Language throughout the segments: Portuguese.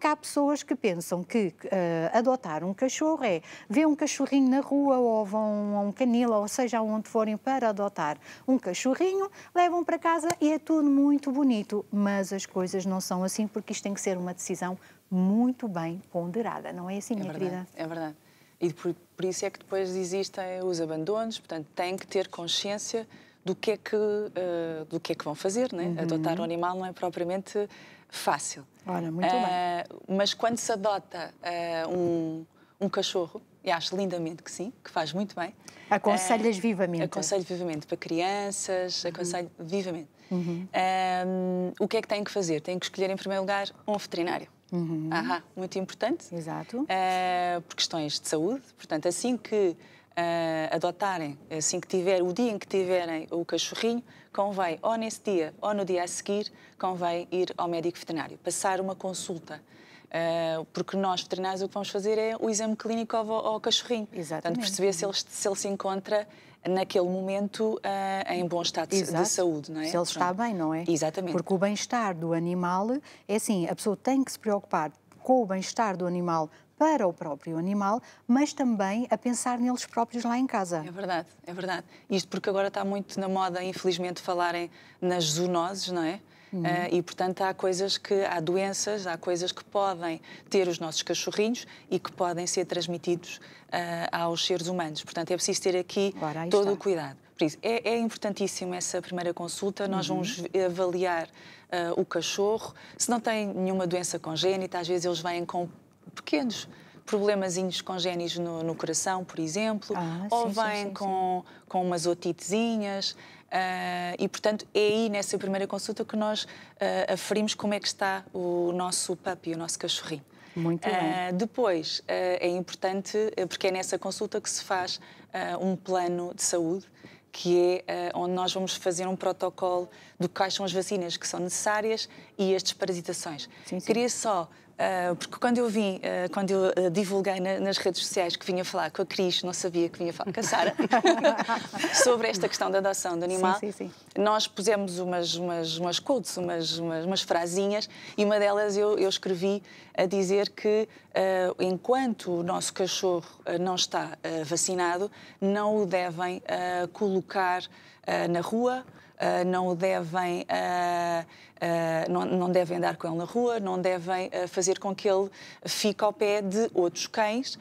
Porque há pessoas que pensam que adotar um cachorro é ver um cachorrinho na rua ou vão a um canil, ou seja, onde forem para adotar um cachorrinho, levam para casa e é tudo muito bonito. Mas as coisas não são assim, porque isto tem que ser uma decisão muito bem ponderada. Não é assim, minha querida? É verdade. E por isso é que depois existem os abandonos, portanto, têm que ter consciência do que é que vão fazer, né? Adotar um animal não é propriamente fácil. Ora, muito bem. Mas quando se adota um cachorro, e acho lindamente que sim, que faz muito bem. Aconselhas vivamente? Aconselho vivamente para crianças, aconselho vivamente. O que é que têm que fazer? Têm que escolher, em primeiro lugar, um veterinário. Muito importante. Exato. Por questões de saúde. Portanto, assim que adotarem, assim que o dia em que tiverem o cachorrinho, convém, ou nesse dia ou no dia a seguir, convém ir ao médico veterinário, passar uma consulta. Porque nós, veterinários, o que vamos fazer é o exame clínico ao cachorrinho. Exatamente. Portanto, perceber se ele se encontra naquele momento em bom estado de saúde, não é? Se ele está bem, não é? Exatamente. Porque o bem-estar do animal é assim, a pessoa tem que se preocupar com o bem-estar do animal para o próprio animal, mas também a pensar neles próprios lá em casa. É verdade, é verdade. Isto porque agora está muito na moda, infelizmente, falarem nas zoonoses, não é? E, portanto, há doenças, há coisas que podem ter os nossos cachorrinhos e que podem ser transmitidos aos seres humanos. Portanto, é preciso ter aqui todo o cuidado. Por isso, é importantíssimo essa primeira consulta. Nós vamos avaliar o cachorro. Se não tem nenhuma doença congénita, às vezes eles vêm com pequenos problemazinhos congénitos no coração, por exemplo, ou vêm com umas otitezinhas. E, portanto, é aí, nessa primeira consulta, que nós aferimos como é que está o nosso puppy, o nosso cachorrinho. Muito bem. Depois, é importante, porque é nessa consulta que se faz um plano de saúde, que é onde nós vamos fazer um protocolo de quais são as vacinas que são necessárias e as desparasitações. Queria só... porque quando eu divulguei nas redes sociais que vinha falar com a Cris, não sabia que vinha falar com a Sara, sobre esta questão da adoção do animal, nós pusemos umas quotes, umas frasinhas, e uma delas eu escrevi a dizer que enquanto o nosso cachorro não está vacinado, não o devem colocar na rua, não o devem, não devem andar com ele na rua, não devem fazer com que ele fique ao pé de outros cães,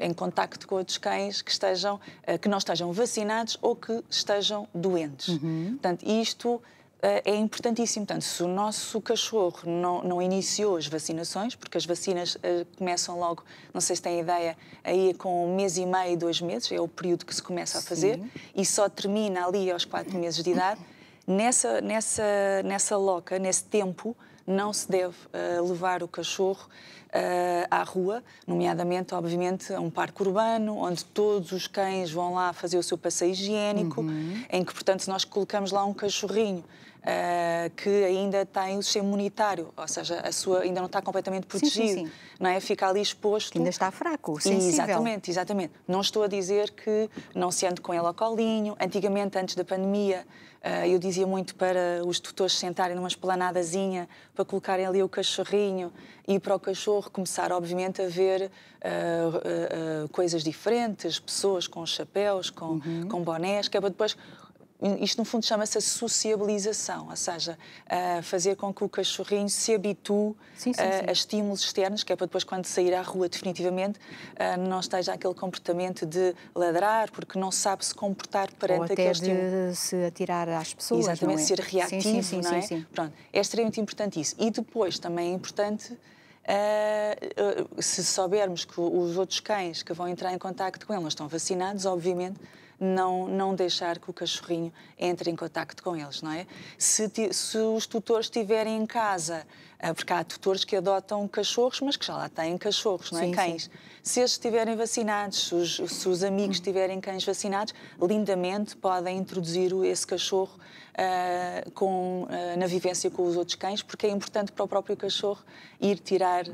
em contacto com outros cães que não estejam vacinados ou que estejam doentes. Portanto, isto é importantíssimo. Portanto, se o nosso cachorro não iniciou as vacinações, porque as vacinas começam logo, não sei se têm ideia, aí com 1 mês e meio, 2 meses, é o período que se começa a fazer, e só termina ali aos 4 meses de idade. Nessa loca, nesse tempo, não se deve levar o cachorro à rua, nomeadamente, obviamente, a um parque urbano, onde todos os cães vão lá fazer o seu passeio higiênico, em que, portanto, se nós colocamos lá um cachorrinho que ainda tem o sistema imunitário, ou seja, ainda não está completamente protegido, não é? Fica ali exposto. Que ainda está fraco, sensível. Exatamente. Não estou a dizer que não se ande com ele ao colinho. Antigamente, antes da pandemia, eu dizia muito para os tutores sentarem numa esplanadazinha para colocarem ali o cachorrinho e para o cachorro começar, obviamente, a ver coisas diferentes, pessoas com chapéus, com bonés, que é para depois... Isto, no fundo, chama-se a sociabilização, ou seja, fazer com que o cachorrinho se habitue a estímulos externos, que é para depois, quando sair à rua definitivamente, não esteja aquele comportamento de ladrar, porque não sabe se comportar perante aquele estímulo. Ou até de se atirar às pessoas, exatamente, não é? Ser reativo, não é? Pronto, é extremamente importante isso. E depois também é importante... se soubermos que os outros cães que vão entrar em contacto com ele não estão vacinados, obviamente não deixar que o cachorrinho entre em contacto com eles, não é? Se os tutores estiverem em casa, porque há tutores que adotam cachorros, mas que já lá têm cachorros, não é? Cães. Se eles estiverem vacinados, se os amigos tiverem cães vacinados, lindamente podem introduzir esse cachorro na vivência com os outros cães, porque é importante para o próprio cachorro ir tirar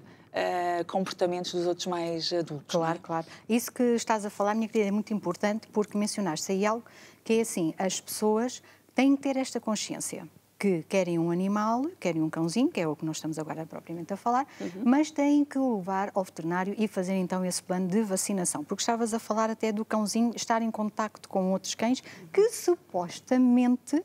comportamentos dos outros mais adultos. Claro. Isso que estás a falar, minha querida, é muito importante, porque mencionaste aí algo que é assim, as pessoas têm que ter esta consciência que querem um animal, querem um cãozinho, que é o que nós estamos agora propriamente a falar, mas têm que o levar ao veterinário e fazer então esse plano de vacinação. Porque estavas a falar até do cãozinho estar em contacto com outros cães que supostamente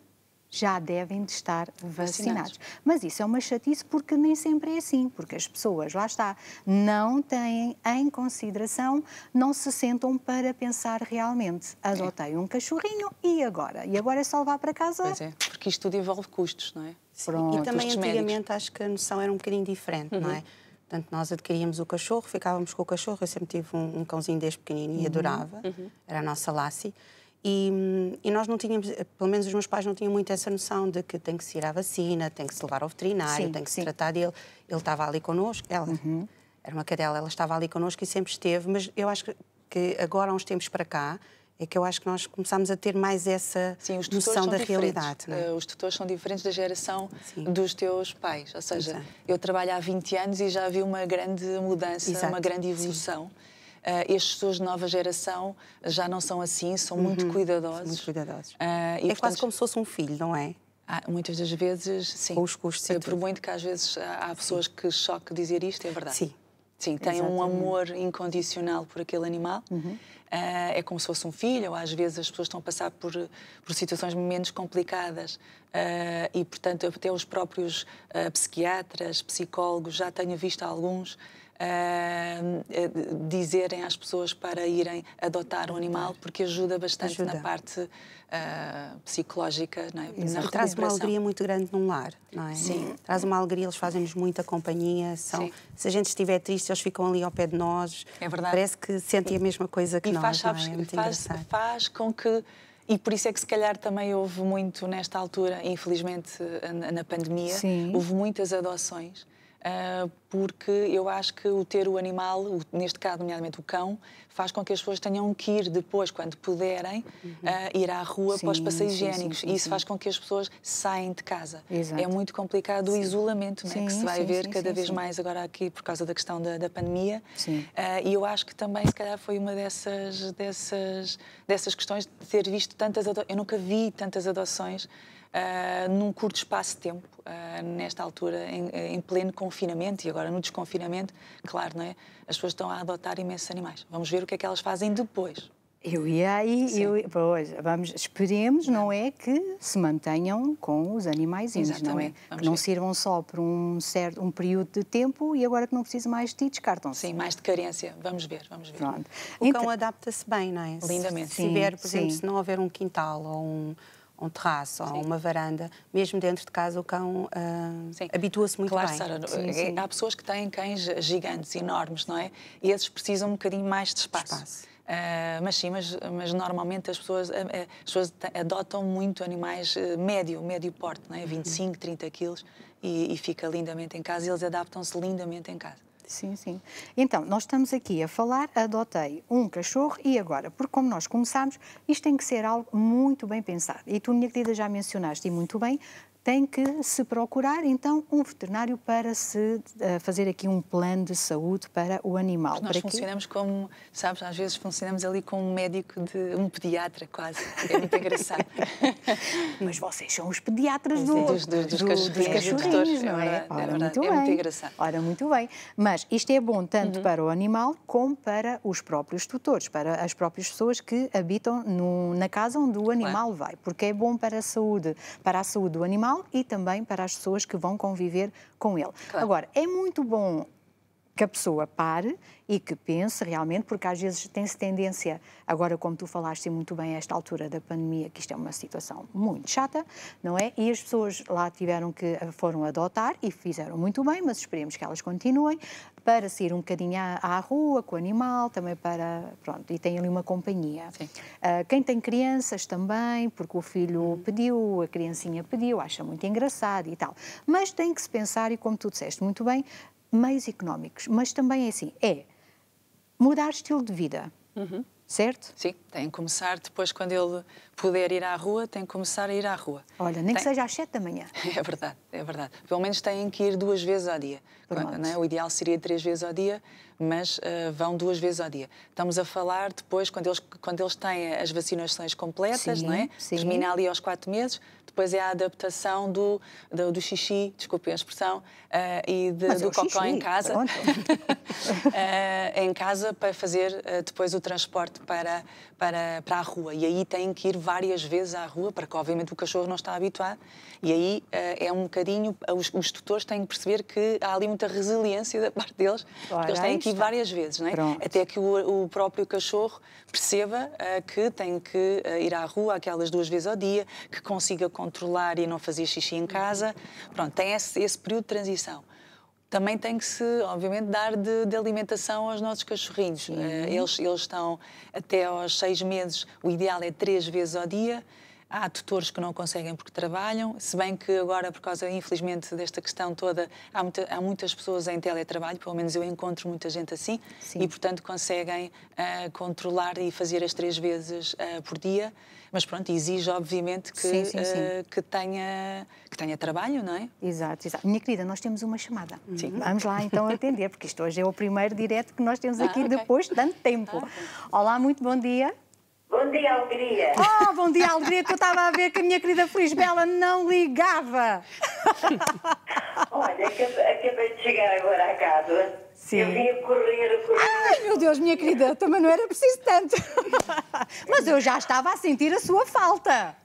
já devem de estar vacinados. Mas isso é uma chatice porque nem sempre é assim, porque as pessoas, lá está, não têm em consideração, não se sentam para pensar realmente. Adotei um cachorrinho e agora? E agora é só levar para casa? Pois é, porque isto tudo envolve custos, não é? Sim. E também antigamente acho que a noção era um bocadinho diferente, não é? Portanto, nós adquiríamos o cachorro, ficávamos com o cachorro. Eu sempre tive um cãozinho desde pequenino e adorava. Era a nossa Lassie. E nós não tínhamos, pelo menos os meus pais não tinham muito essa noção de que tem que se ir à vacina, tem que se levar ao veterinário, tem que se tratar dele. Ele estava ali connosco, ela era uma cadela, ela estava ali connosco e sempre esteve, mas eu acho que agora, há uns tempos para cá, é que eu acho que nós começámos a ter mais essa noção da realidade. Não é? Os tutores são diferentes da geração dos teus pais. Ou seja, eu trabalho há 20 anos e já vi uma grande mudança, uma grande evolução. Estes tutores de nova geração já não são assim, são muito cuidadosos. Muito cuidadosos. E, portanto, quase como se fosse um filho, não é? Muitas das vezes, sim. Com os custos e por muito que às vezes há pessoas que choque dizer isto, é verdade. Sim. Sim, têm um amor incondicional por aquele animal. É como se fosse um filho, ou às vezes as pessoas estão a passar por situações menos complicadas e, portanto, até os próprios psiquiatras, psicólogos, já tenho visto alguns dizerem às pessoas para irem adotar um animal, porque ajuda bastante na parte psicológica, não é? E traz uma alegria muito grande num lar, não é? Sim. Traz uma alegria, eles fazem-nos muita companhia. Se a gente estiver triste, eles ficam ali ao pé de nós. É verdade. Parece que sentem a mesma coisa que nós, faz com que... E por isso é que, se calhar, também houve muito nesta altura, infelizmente, na pandemia, houve muitas adoções. Porque eu acho que o ter o animal, neste caso, nomeadamente o cão, faz com que as pessoas tenham que ir depois, quando puderem, ir à rua para os passeios higiênicos. E isso faz com que as pessoas saem de casa. Exato. É muito complicado o isolamento, né, que se vai ver cada vez mais agora aqui por causa da questão da pandemia. E eu acho que também, se calhar, foi uma dessas questões de ter visto tantas adoções. Eu nunca vi tantas adoções num curto espaço de tempo, nesta altura, em pleno confinamento e agora no desconfinamento, claro, não é? As pessoas estão a adotar imensos animais. Vamos ver o que é que elas fazem depois. Eu ia aí, esperemos, não é, que se mantenham com os animaizinhos, não é? Que não sirvam só por um período de tempo e agora que não precisam mais de ti, descartam-se. Sim, mais de carência. Vamos ver. Pronto. O cão adapta-se bem, não é? Lindamente. Se tiver, por exemplo, se não houver um quintal ou um terraço ou uma varanda, mesmo dentro de casa o cão habitua-se muito bem. Sara, há pessoas que têm cães gigantes, enormes, não é? E esses precisam um bocadinho mais de espaço. Mas normalmente as pessoas adotam muito animais médio porte, não é? 25, 30 quilos e fica lindamente em casa e eles adaptam-se lindamente em casa. Sim. Então, nós estamos aqui a falar, adotei um cachorro e agora, porque como nós começámos, isto tem que ser algo muito bem pensado. E tu, minha querida, já mencionaste e muito bem, tem que se procurar, então, um veterinário para se fazer aqui um plano de saúde para o animal. Nós funcionamos como, sabes, às vezes funcionamos ali com um médico, um pediatra quase. É muito engraçado. Mas vocês são os pediatras dos cachorrinhos, não é? Ora, muito bem. É muito engraçado. Ora, muito bem. Mas isto é bom tanto para o animal como para os próprios tutores, para as próprias pessoas que habitam na casa onde o animal vai. Porque é bom para a saúde do animal e também para as pessoas que vão conviver com ele. Agora, é muito bom que a pessoa pare e que pense realmente, porque às vezes tem-se tendência, agora como tu falaste muito bem a esta altura da pandemia, que isto é uma situação muito chata, não é? E as pessoas lá foram adotar e fizeram muito bem, mas esperemos que elas continuem para sair um bocadinho à rua com o animal, também pronto, e tem ali uma companhia. Quem tem crianças também, porque o filho pediu, a criancinha pediu, acha muito engraçado e tal. Mas tem que se pensar, e como tu disseste muito bem, meios económicos, mas também é assim, mudar estilo de vida, certo? Sim, tem que começar depois, quando ele puder ir à rua, tem que começar a ir à rua. Olha, nem que seja às 7 da manhã. É verdade. Pelo menos têm que ir 2 vezes ao dia. Não é? O ideal seria 3 vezes ao dia, mas vão 2 vezes ao dia. Estamos a falar depois, quando eles têm as vacinações completas, não é? Termina ali aos 4 meses, depois é a adaptação do xixi, desculpem a expressão, e do cocó em casa. Em casa, para fazer depois o transporte para a rua. E aí têm que ir várias vezes à rua, para que obviamente o cachorro não está habituado. E aí é um bocadinho, os tutores têm que perceber que há ali muita resiliência da parte deles, porque eles têm que ir várias vezes, não é? Até que o próprio cachorro perceba que tem que ir à rua aquelas 2 vezes ao dia, que consiga controlar e não fazer xixi em casa. Pronto, tem esse período de transição. Também tem que se, obviamente, dar de alimentação aos nossos cachorrinhos. Eles estão até aos 6 meses, o ideal é 3 vezes ao dia. Há tutores que não conseguem porque trabalham, se bem que agora, por causa, infelizmente, desta questão toda, há muitas pessoas em teletrabalho, pelo menos eu encontro muita gente assim, e, portanto, conseguem controlar e fazer as 3 vezes por dia. Mas, pronto, exige, obviamente, que tenha trabalho, não é? Exato, exato. Minha querida, nós temos uma chamada. Vamos lá, então, atender, porque isto hoje é o primeiro direto que nós temos aqui depois de tanto tempo. Olá, muito bom dia. Bom dia, Alegria. Oh, bom dia, Alegria, que eu estava a ver que a minha querida Felisbela não ligava. Olha, acabei de chegar agora à casa. Sim. Eu vim a correr. Ai, meu Deus, minha querida, também não era preciso tanto. Mas eu já estava a sentir a sua falta.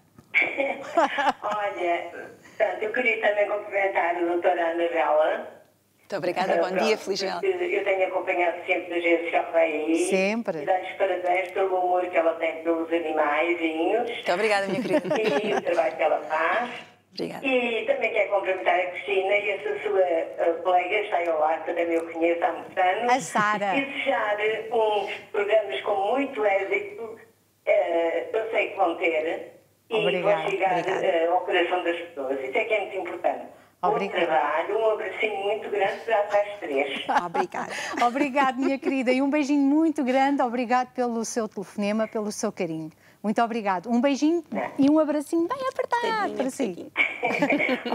Olha, portanto, eu queria também cumprimentar a doutora Anabela. Muito obrigada, bom dia, Felisbela. Eu tenho acompanhado sempre as vezes que ela vem aí. Sempre. E dar-lhes parabéns pelo amor que ela tem pelos animaizinhos. Muito obrigada, minha querida. E o trabalho que ela faz. Obrigada. E também quero cumprimentar a Cristina e essa sua colega, está aí ao lado, também eu conheço há muitos anos. A Sara. E desejar uns programas com muito êxito, eu sei que vão ter. Obrigada, e vão chegar ao coração das pessoas. Isso é que é muito importante. Obrigada. Bom trabalho, um abracinho muito grande para as 3. Obrigada. Obrigada, minha querida, e um beijinho muito grande. Obrigado pelo seu telefonema, pelo seu carinho. Muito obrigado. Um beijinho e um abracinho bem apertado para si.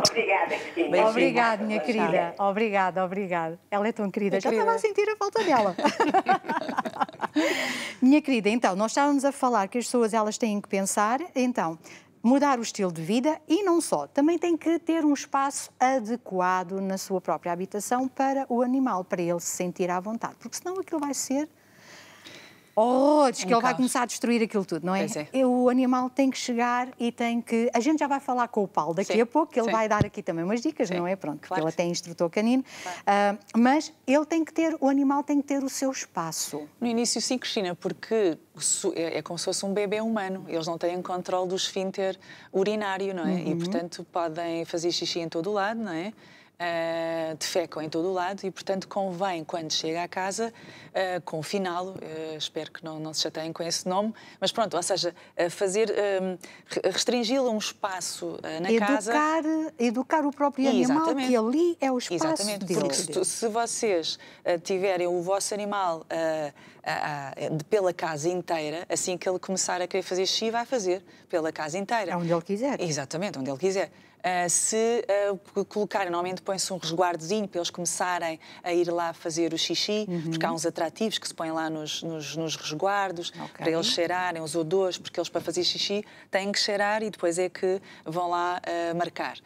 Obrigada, Cristina. Obrigada, minha querida. Obrigada, obrigada. Ela é tão querida. Já estava a sentir a falta dela. Minha querida, então, nós estávamos a falar que as pessoas elas têm que pensar, então, mudar o estilo de vida e não só, também tem que ter um espaço adequado na sua própria habitação para o animal, para ele se sentir à vontade, porque senão aquilo vai ser horrores, que ele vai começar a destruir aquilo tudo, não é? O animal tem que chegar e tem que... A gente já vai falar com o Paulo daqui a pouco, que ele vai dar aqui também umas dicas, não é? Pronto, porque ele até é instrutor canino, mas ele tem que ter, o animal tem que ter o seu espaço. No início sim, Cristina, porque é como se fosse um bebê humano, eles não têm controle do esfíncter urinário, não é? E, portanto, podem fazer xixi em todo o lado, não é? Defecam em todo o lado e, portanto, convém, quando chega à casa, confiná-lo, espero que não se chateiem com esse nome, mas pronto, ou seja, restringi-lo a um espaço na casa. Educar o próprio animal, que ali é o espaço dele. Porque se vocês tiverem o vosso animal pela casa inteira, assim que ele começar a querer fazer xixi, vai fazer pela casa inteira. É onde ele quiser. Exatamente, onde ele quiser. Se colocarem, normalmente põe-se um resguardozinho para eles começarem a ir lá fazer o xixi, porque há uns atrativos que se põem lá nos resguardos, para eles cheirarem, os odores, porque eles para fazer xixi têm que cheirar e depois é que vão lá marcar.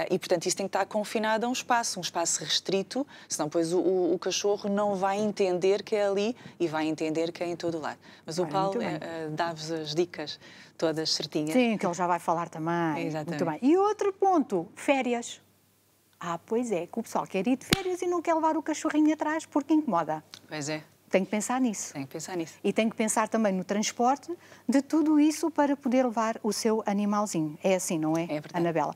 E, portanto, isso tem que estar confinado a um espaço restrito, senão depois o cachorro não vai entender que é ali e vai entender que é em todo o lado. Mas o Paulo dá-vos as dicas todas certinhas. Sim, que ele já vai falar também. Exatamente. Muito bem. E outro ponto, férias. Pois é, que o pessoal quer ir de férias e não quer levar o cachorrinho atrás porque incomoda. Pois é. Tem que pensar nisso. Tem que pensar nisso. E tem que pensar também no transporte de tudo isso para poder levar o seu animalzinho. É assim, não é, É verdade. Anabela?